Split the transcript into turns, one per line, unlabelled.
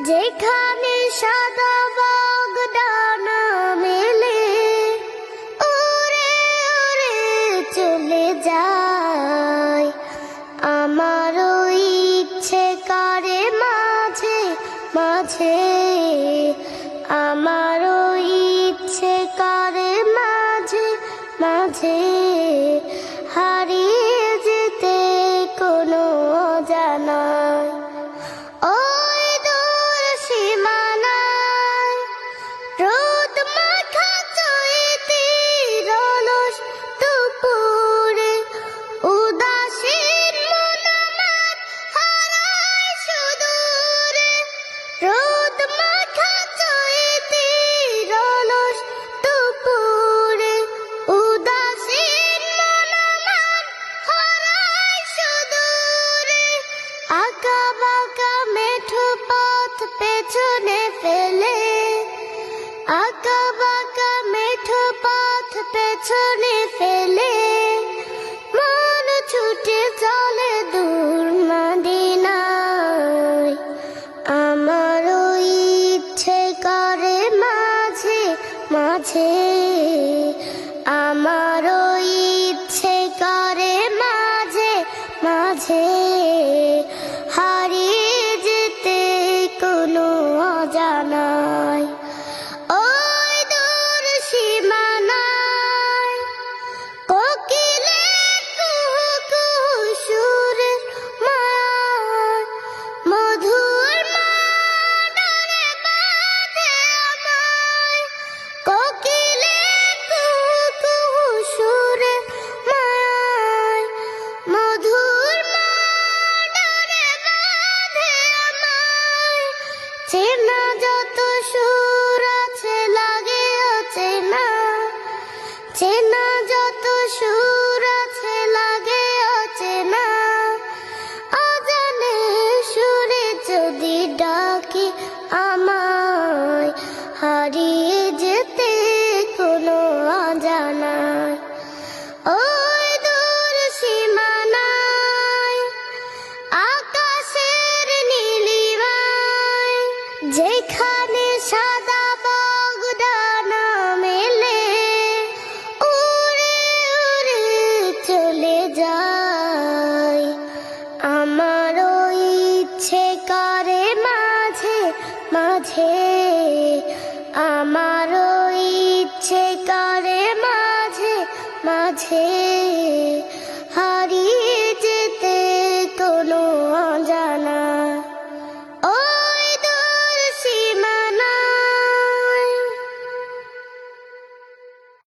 যেখানে সাদা বাগদানা মেলে উড়ে উড়ে চলে যায়। আমারও ইচ্ছে করে মাঝে মাঝে, আমারও ইচ্ছে করে মাঝে মাঝে হারিয়ে যেতে কোনো অজানায়। ওই দূর সীমানায় রোদ মাখা চৈতির অলস দুপুরে উদাসীন মন আমার হারায় সুদূরে। রোদ মাখা চৈতির অলস দুপুরে উদাসীন মন আমার হারায় সুদূরে। আঁকা বাঁকা মেঠো পথ পেছনে ফেলে, আঁকা বাঁকা মেঠো পথ পেছনে ফেলে মন ছুটে চলে দূর মদিনায়। আমারও ইচ্ছে করে মাঝে মাঝে, আমারও ইচ্ছে করে মাঝে মাঝে হারিয়ে যেতে কোনো অজানায়। ওই দূর সীমানায় কোকিলের কুহু কুহু সুরের মায়ায় মধুর মাডারে বাঁধে আমায়। কোকিলের কুহু কুহু সুরের মায়ায় মধুর মাডারে বাঁধে আমায়। চেনা যত সুর আছে লাগে অচেনা, চেনা যত সুর আছে লাগে অচেনা। অজানে সুরে যদি ডাকি আমায় হারিয়ে যেতে কোনো অজানায়। ওই দূর সীমানায় আকাশের নীলিমায় যেখানে সাদা বাগদানা মেলে উড়ে উড়ে চলে যায়। আমারও ইচ্ছে করে মাঝে মাঝে, আমারও ইচ্ছে করে মাঝে মাঝে